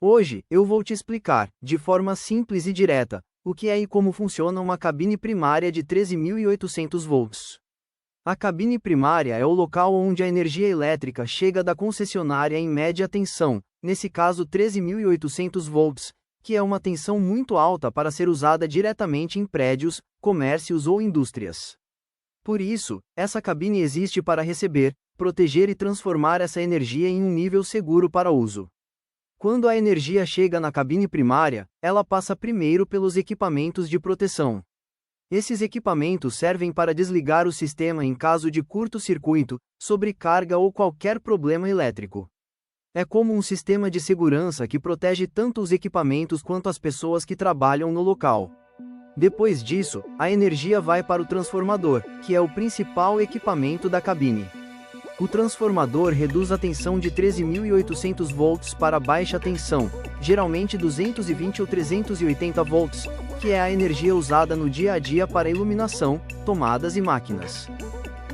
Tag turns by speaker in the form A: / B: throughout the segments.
A: Hoje, eu vou te explicar, de forma simples e direta, o que é e como funciona uma cabine primária de 13.800 volts. A cabine primária é o local onde a energia elétrica chega da concessionária em média tensão, nesse caso 13.800 volts, que é uma tensão muito alta para ser usada diretamente em prédios, comércios ou indústrias. Por isso, essa cabine existe para receber, proteger e transformar essa energia em um nível seguro para uso. Quando a energia chega na cabine primária, ela passa primeiro pelos equipamentos de proteção. Esses equipamentos servem para desligar o sistema em caso de curto-circuito, sobrecarga ou qualquer problema elétrico. É como um sistema de segurança que protege tanto os equipamentos quanto as pessoas que trabalham no local. Depois disso, a energia vai para o transformador, que é o principal equipamento da cabine. O transformador reduz a tensão de 13.800 volts para baixa tensão, geralmente 220 ou 380 volts, que é a energia usada no dia a dia para iluminação, tomadas e máquinas.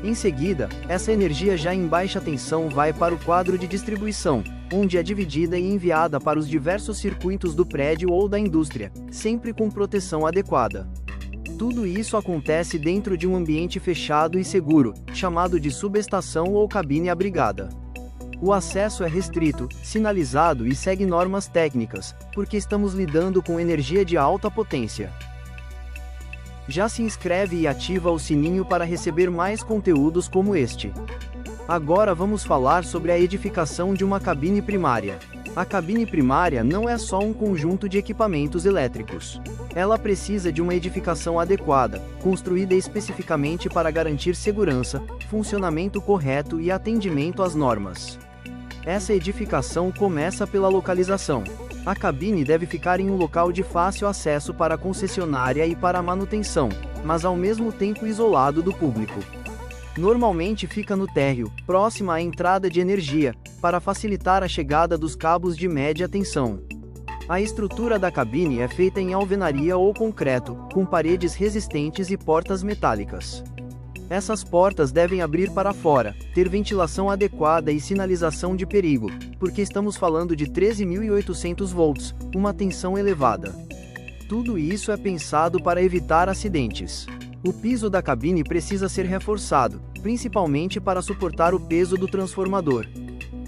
A: Em seguida, essa energia já em baixa tensão vai para o quadro de distribuição, onde é dividida e enviada para os diversos circuitos do prédio ou da indústria, sempre com proteção adequada. Tudo isso acontece dentro de um ambiente fechado e seguro, chamado de subestação ou cabine abrigada. O acesso é restrito, sinalizado e segue normas técnicas, porque estamos lidando com energia de alta potência. Já se inscreve e ativa o sininho para receber mais conteúdos como este. Agora vamos falar sobre a edificação de uma cabine primária. A cabine primária não é só um conjunto de equipamentos elétricos. Ela precisa de uma edificação adequada, construída especificamente para garantir segurança, funcionamento correto e atendimento às normas. Essa edificação começa pela localização. A cabine deve ficar em um local de fácil acesso para a concessionária e para a manutenção, mas ao mesmo tempo isolado do público. Normalmente fica no térreo, próxima à entrada de energia, para facilitar a chegada dos cabos de média tensão. A estrutura da cabine é feita em alvenaria ou concreto, com paredes resistentes e portas metálicas. Essas portas devem abrir para fora, ter ventilação adequada e sinalização de perigo, porque estamos falando de 13.800 volts, uma tensão elevada. Tudo isso é pensado para evitar acidentes. O piso da cabine precisa ser reforçado, principalmente para suportar o peso do transformador.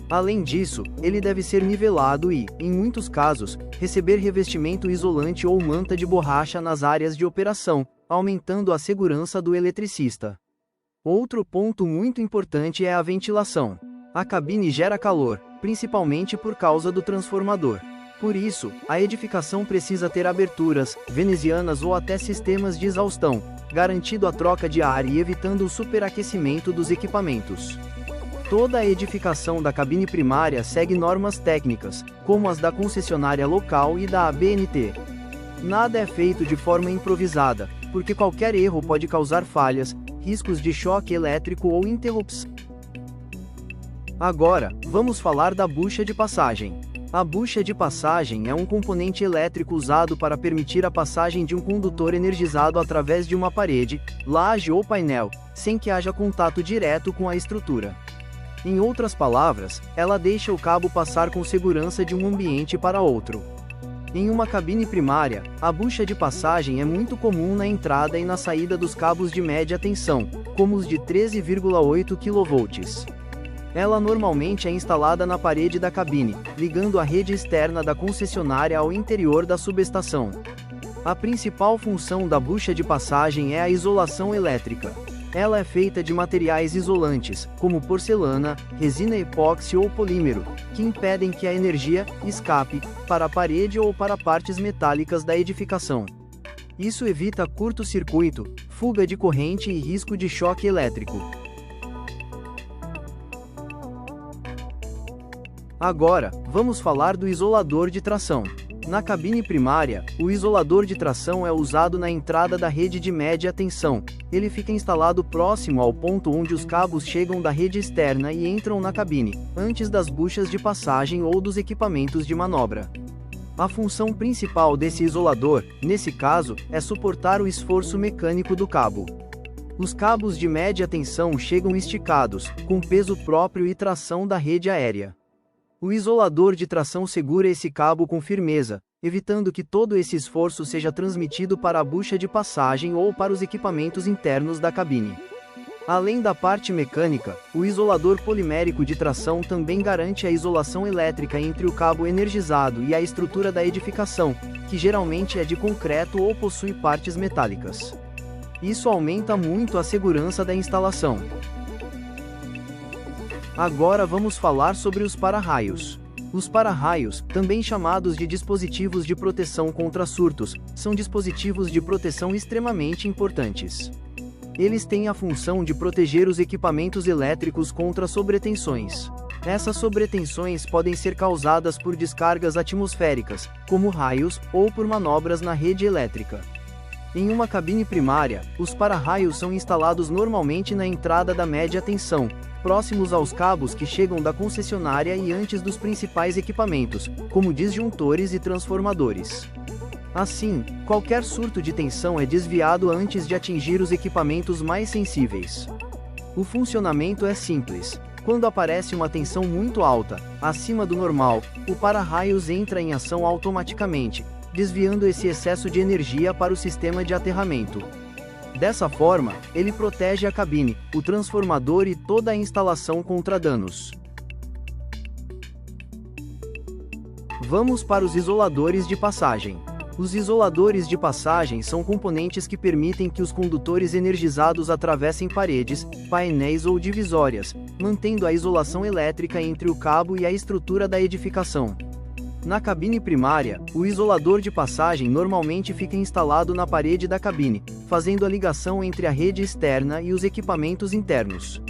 A: Além disso, ele deve ser nivelado e, em muitos casos, receber revestimento isolante ou manta de borracha nas áreas de operação, aumentando a segurança do eletricista. Outro ponto muito importante é a ventilação. A cabine gera calor, principalmente por causa do transformador. Por isso, a edificação precisa ter aberturas, venezianas ou até sistemas de exaustão, garantindo a troca de ar e evitando o superaquecimento dos equipamentos. Toda a edificação da cabine primária segue normas técnicas, como as da concessionária local e da ABNT. Nada é feito de forma improvisada, porque qualquer erro pode causar falhas, riscos de choque elétrico ou interrupção. Agora, vamos falar da bucha de passagem. A bucha de passagem é um componente elétrico usado para permitir a passagem de um condutor energizado através de uma parede, laje ou painel, sem que haja contato direto com a estrutura. Em outras palavras, ela deixa o cabo passar com segurança de um ambiente para outro. Em uma cabine primária, a bucha de passagem é muito comum na entrada e na saída dos cabos de média tensão, como os de 13,8 kV. Ela normalmente é instalada na parede da cabine, ligando a rede externa da concessionária ao interior da subestação. A principal função da bucha de passagem é a isolação elétrica. Ela é feita de materiais isolantes, como porcelana, resina epóxi ou polímero, que impedem que a energia escape para a parede ou para partes metálicas da edificação. Isso evita curto-circuito, fuga de corrente e risco de choque elétrico. Agora, vamos falar do isolador de tração. Na cabine primária, o isolador de tração é usado na entrada da rede de média tensão. Ele fica instalado próximo ao ponto onde os cabos chegam da rede externa e entram na cabine, antes das buchas de passagem ou dos equipamentos de manobra. A função principal desse isolador, nesse caso, é suportar o esforço mecânico do cabo. Os cabos de média tensão chegam esticados, com peso próprio e tração da rede aérea. O isolador de tração segura esse cabo com firmeza, evitando que todo esse esforço seja transmitido para a bucha de passagem ou para os equipamentos internos da cabine. Além da parte mecânica, o isolador polimérico de tração também garante a isolação elétrica entre o cabo energizado e a estrutura da edificação, que geralmente é de concreto ou possui partes metálicas. Isso aumenta muito a segurança da instalação. Agora vamos falar sobre os para-raios. Os para-raios, também chamados de dispositivos de proteção contra surtos, são dispositivos de proteção extremamente importantes. Eles têm a função de proteger os equipamentos elétricos contra sobretensões. Essas sobretensões podem ser causadas por descargas atmosféricas, como raios, ou por manobras na rede elétrica. Em uma cabine primária, os para-raios são instalados normalmente na entrada da média tensão, próximos aos cabos que chegam da concessionária e antes dos principais equipamentos, como disjuntores e transformadores. Assim, qualquer surto de tensão é desviado antes de atingir os equipamentos mais sensíveis. O funcionamento é simples. Quando aparece uma tensão muito alta, acima do normal, o para-raios entra em ação automaticamente, desviando esse excesso de energia para o sistema de aterramento. Dessa forma, ele protege a cabine, o transformador e toda a instalação contra danos. Vamos para os isoladores de passagem. Os isoladores de passagem são componentes que permitem que os condutores energizados atravessem paredes, painéis ou divisórias, mantendo a isolação elétrica entre o cabo e a estrutura da edificação. Na cabine primária, o isolador de passagem normalmente fica instalado na parede da cabine, fazendo a ligação entre a rede externa e os equipamentos internos.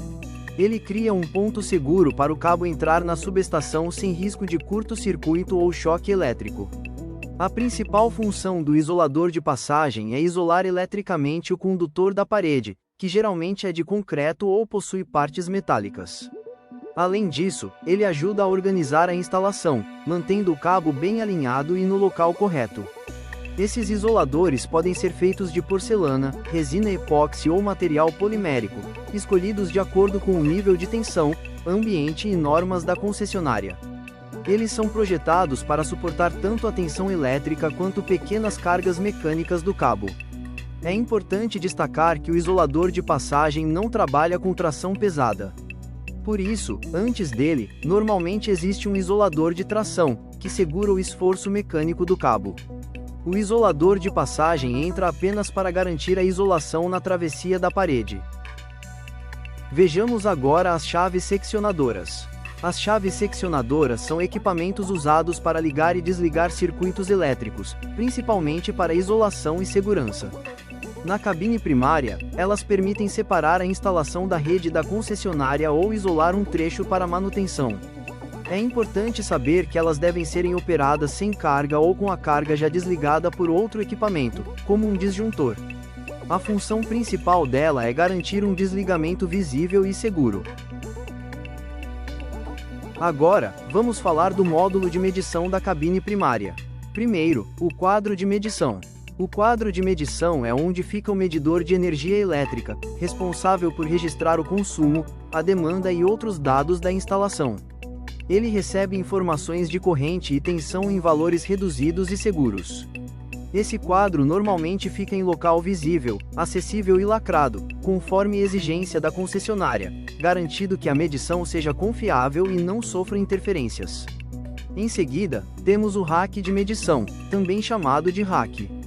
A: Ele cria um ponto seguro para o cabo entrar na subestação sem risco de curto-circuito ou choque elétrico. A principal função do isolador de passagem é isolar eletricamente o condutor da parede, que geralmente é de concreto ou possui partes metálicas. Além disso, ele ajuda a organizar a instalação, mantendo o cabo bem alinhado e no local correto. Esses isoladores podem ser feitos de porcelana, resina epóxi ou material polimérico, escolhidos de acordo com o nível de tensão, ambiente e normas da concessionária. Eles são projetados para suportar tanto a tensão elétrica quanto pequenas cargas mecânicas do cabo. É importante destacar que o isolador de passagem não trabalha com tração pesada. Por isso, antes dele, normalmente existe um isolador de tração, que segura o esforço mecânico do cabo. O isolador de passagem entra apenas para garantir a isolação na travessia da parede. Vejamos agora as chaves seccionadoras. As chaves seccionadoras são equipamentos usados para ligar e desligar circuitos elétricos, principalmente para isolação e segurança. Na cabine primária, elas permitem separar a instalação da rede da concessionária ou isolar um trecho para manutenção. É importante saber que elas devem serem operadas sem carga ou com a carga já desligada por outro equipamento, como um disjuntor. A função principal dela é garantir um desligamento visível e seguro. Agora, vamos falar do módulo de medição da cabine primária. Primeiro, o quadro de medição. O quadro de medição é onde fica o medidor de energia elétrica, responsável por registrar o consumo, a demanda e outros dados da instalação. Ele recebe informações de corrente e tensão em valores reduzidos e seguros. Esse quadro normalmente fica em local visível, acessível e lacrado, conforme exigência da concessionária, garantindo que a medição seja confiável e não sofra interferências. Em seguida, temos o rack de medição, também chamado de rack.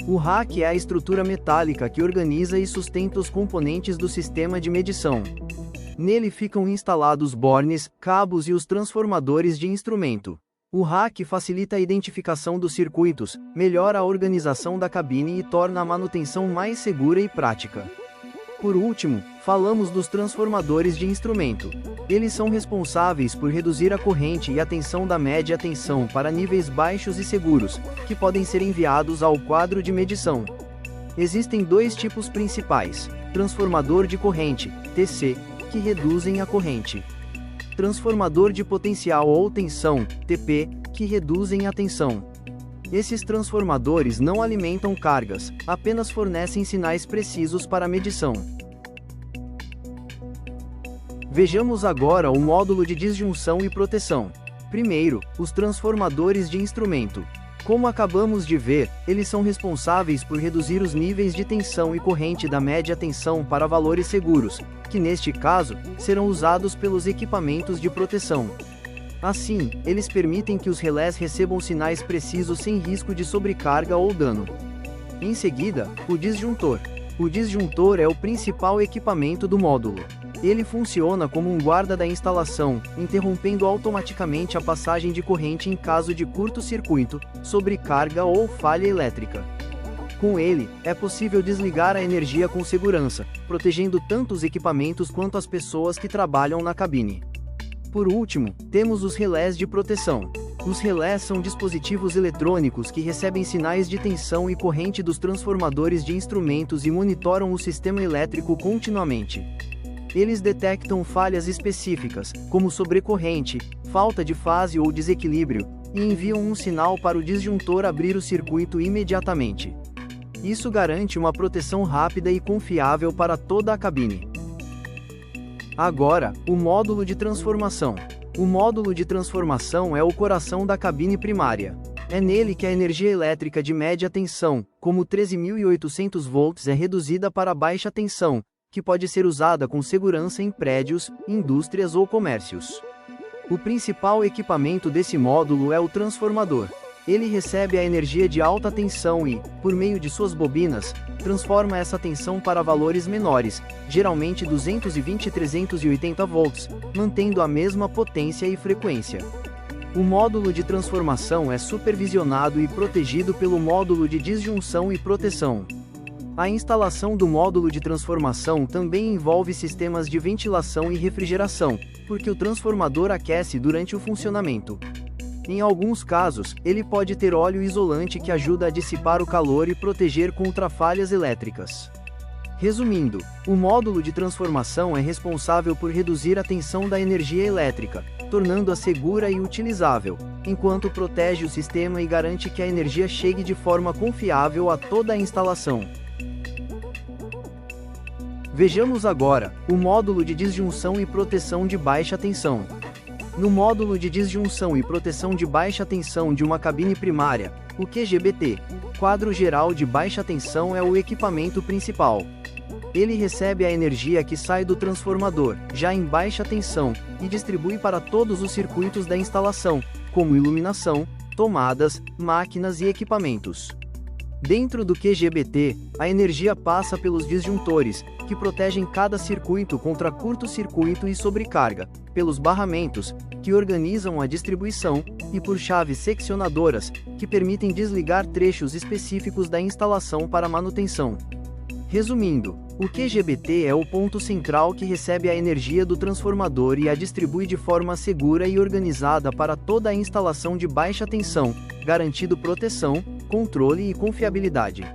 A: O rack é a estrutura metálica que organiza e sustenta os componentes do sistema de medição. Nele ficam instalados bornes, cabos e os transformadores de instrumento. O rack facilita a identificação dos circuitos, melhora a organização da cabine e torna a manutenção mais segura e prática. Por último, falamos dos transformadores de instrumento. Eles são responsáveis por reduzir a corrente e a tensão da média tensão para níveis baixos e seguros, que podem ser enviados ao quadro de medição. Existem dois tipos principais: transformador de corrente, TC, que reduzem a corrente. Transformador de potencial ou tensão, TP, que reduzem a tensão. Esses transformadores não alimentam cargas, apenas fornecem sinais precisos para a medição. Vejamos agora o módulo de disjunção e proteção. Primeiro, os transformadores de instrumento. Como acabamos de ver, eles são responsáveis por reduzir os níveis de tensão e corrente da média tensão para valores seguros, que neste caso, serão usados pelos equipamentos de proteção. Assim, eles permitem que os relés recebam sinais precisos sem risco de sobrecarga ou dano. Em seguida, o disjuntor. O disjuntor é o principal equipamento do módulo. Ele funciona como um guarda da instalação, interrompendo automaticamente a passagem de corrente em caso de curto-circuito, sobrecarga ou falha elétrica. Com ele, é possível desligar a energia com segurança, protegendo tanto os equipamentos quanto as pessoas que trabalham na cabine. Por último, temos os relés de proteção. Os relés são dispositivos eletrônicos que recebem sinais de tensão e corrente dos transformadores de instrumentos e monitoram o sistema elétrico continuamente. Eles detectam falhas específicas, como sobrecorrente, falta de fase ou desequilíbrio, e enviam um sinal para o disjuntor abrir o circuito imediatamente. Isso garante uma proteção rápida e confiável para toda a cabine. Agora, o módulo de transformação. O módulo de transformação é o coração da cabine primária. É nele que a energia elétrica de média tensão, como 13.800 volts, é reduzida para baixa tensão, que pode ser usada com segurança em prédios, indústrias ou comércios. O principal equipamento desse módulo é o transformador. Ele recebe a energia de alta tensão e, por meio de suas bobinas, transforma essa tensão para valores menores, geralmente 220 e 380 volts, mantendo a mesma potência e frequência. O módulo de transformação é supervisionado e protegido pelo módulo de disjunção e proteção. A instalação do módulo de transformação também envolve sistemas de ventilação e refrigeração, porque o transformador aquece durante o funcionamento. Em alguns casos, ele pode ter óleo isolante que ajuda a dissipar o calor e proteger contra falhas elétricas. Resumindo, o módulo de transformação é responsável por reduzir a tensão da energia elétrica, tornando-a segura e utilizável, enquanto protege o sistema e garante que a energia chegue de forma confiável a toda a instalação. Vejamos agora o módulo de disjunção e proteção de baixa tensão. No módulo de disjunção e proteção de baixa tensão de uma cabine primária, o QGBT, quadro geral de baixa tensão, é o equipamento principal. Ele recebe a energia que sai do transformador, já em baixa tensão, e distribui para todos os circuitos da instalação, como iluminação, tomadas, máquinas e equipamentos. Dentro do QGBT, a energia passa pelos disjuntores, que protegem cada circuito contra curto-circuito e sobrecarga, pelos barramentos, que organizam a distribuição, e por chaves seccionadoras, que permitem desligar trechos específicos da instalação para manutenção. Resumindo, o QGBT é o ponto central que recebe a energia do transformador e a distribui de forma segura e organizada para toda a instalação de baixa tensão, garantindo proteção, controle e confiabilidade.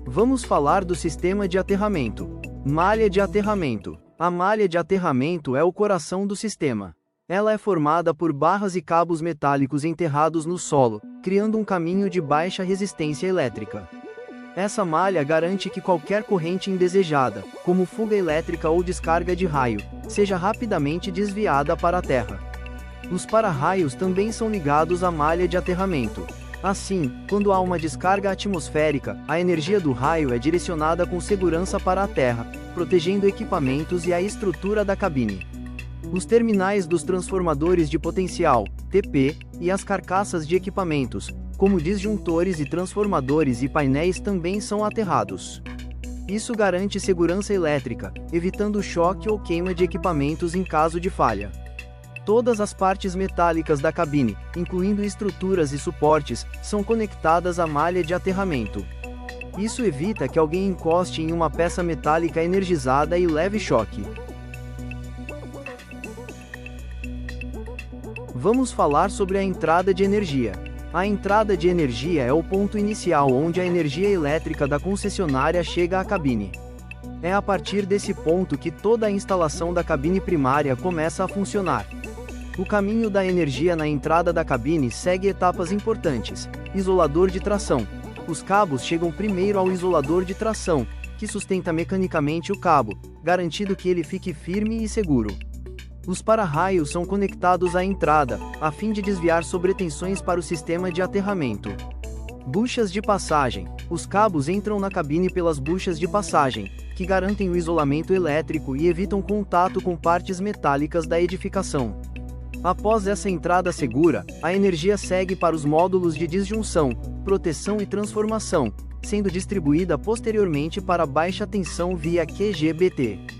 A: Vamos falar do sistema de aterramento. Malha de aterramento. A malha de aterramento é o coração do sistema. Ela é formada por barras e cabos metálicos enterrados no solo, criando um caminho de baixa resistência elétrica. Essa malha garante que qualquer corrente indesejada, como fuga elétrica ou descarga de raio, seja rapidamente desviada para a terra. Os para-raios também são ligados à malha de aterramento. Assim, quando há uma descarga atmosférica, a energia do raio é direcionada com segurança para a terra, protegendo equipamentos e a estrutura da cabine. Os terminais dos transformadores de potencial, TP, e as carcaças de equipamentos, como disjuntores e transformadores e painéis, também são aterrados. Isso garante segurança elétrica, evitando choque ou queima de equipamentos em caso de falha. Todas as partes metálicas da cabine, incluindo estruturas e suportes, são conectadas à malha de aterramento. Isso evita que alguém encoste em uma peça metálica energizada e leve choque. Vamos falar sobre a entrada de energia. A entrada de energia é o ponto inicial onde a energia elétrica da concessionária chega à cabine. É a partir desse ponto que toda a instalação da cabine primária começa a funcionar. O caminho da energia na entrada da cabine segue etapas importantes. Isolador de tração. Os cabos chegam primeiro ao isolador de tração, que sustenta mecanicamente o cabo, garantindo que ele fique firme e seguro. Os para-raios são conectados à entrada, a fim de desviar sobretensões para o sistema de aterramento. Buchas de passagem. Os cabos entram na cabine pelas buchas de passagem, que garantem o isolamento elétrico e evitam contato com partes metálicas da edificação. Após essa entrada segura, a energia segue para os módulos de disjunção, proteção e transformação, sendo distribuída posteriormente para baixa tensão via QGBT.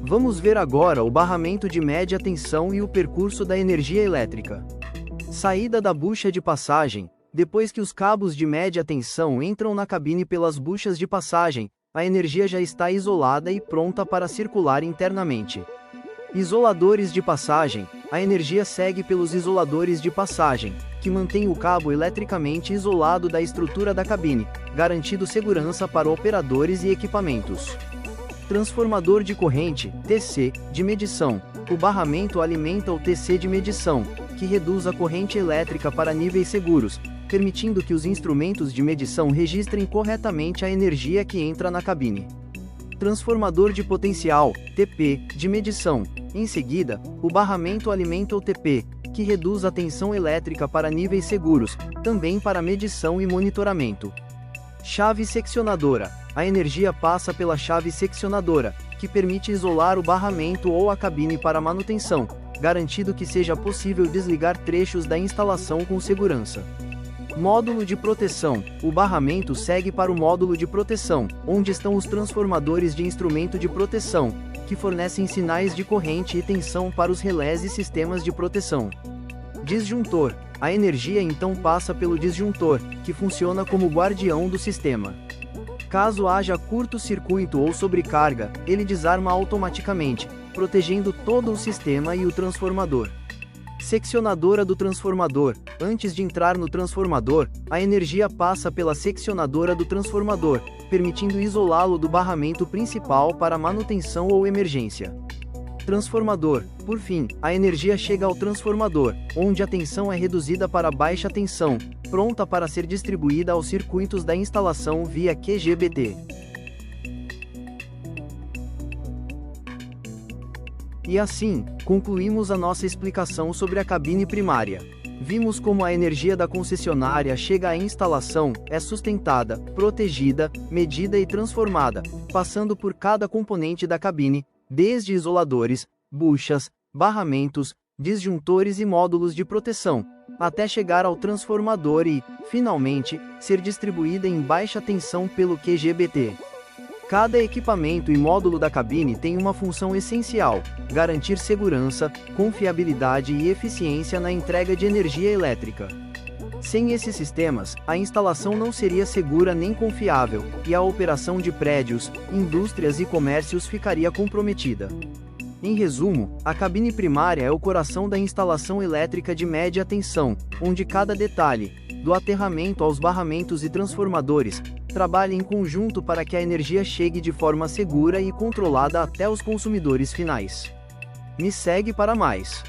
A: Vamos ver agora o barramento de média tensão e o percurso da energia elétrica. Saída da bucha de passagem. Depois que os cabos de média tensão entram na cabine pelas buchas de passagem, a energia já está isolada e pronta para circular internamente. Isoladores de passagem. A energia segue pelos isoladores de passagem, que mantêm o cabo eletricamente isolado da estrutura da cabine, garantindo segurança para operadores e equipamentos. Transformador de corrente, TC, de medição. O barramento alimenta o TC de medição, que reduz a corrente elétrica para níveis seguros, permitindo que os instrumentos de medição registrem corretamente a energia que entra na cabine. Transformador de potencial, TP, de medição. Em seguida, o barramento alimenta o TP, que reduz a tensão elétrica para níveis seguros, também para medição e monitoramento. Chave seccionadora. A energia passa pela chave seccionadora, que permite isolar o barramento ou a cabine para manutenção, garantindo que seja possível desligar trechos da instalação com segurança. Módulo de proteção. O barramento segue para o módulo de proteção, onde estão os transformadores de instrumento de proteção, que fornecem sinais de corrente e tensão para os relés e sistemas de proteção. Disjuntor. A energia então passa pelo disjuntor, que funciona como guardião do sistema. Caso haja curto-circuito ou sobrecarga, ele desarma automaticamente, protegendo todo o sistema e o transformador. Seccionadora do transformador. Antes de entrar no transformador, a energia passa pela seccionadora do transformador, permitindo isolá-lo do barramento principal para manutenção ou emergência. Transformador. Por fim, a energia chega ao transformador, onde a tensão é reduzida para baixa tensão, pronta para ser distribuída aos circuitos da instalação via QGBT. E assim, concluímos a nossa explicação sobre a cabine primária. Vimos como a energia da concessionária chega à instalação, é sustentada, protegida, medida e transformada, passando por cada componente da cabine, desde isoladores, buchas, barramentos, disjuntores e módulos de proteção, até chegar ao transformador e, finalmente, ser distribuída em baixa tensão pelo QGBT. Cada equipamento e módulo da cabine tem uma função essencial: garantir segurança, confiabilidade e eficiência na entrega de energia elétrica. Sem esses sistemas, a instalação não seria segura nem confiável, e a operação de prédios, indústrias e comércios ficaria comprometida. Em resumo, a cabine primária é o coração da instalação elétrica de média tensão, onde cada detalhe, do aterramento aos barramentos e transformadores, trabalha em conjunto para que a energia chegue de forma segura e controlada até os consumidores finais. Me segue para mais.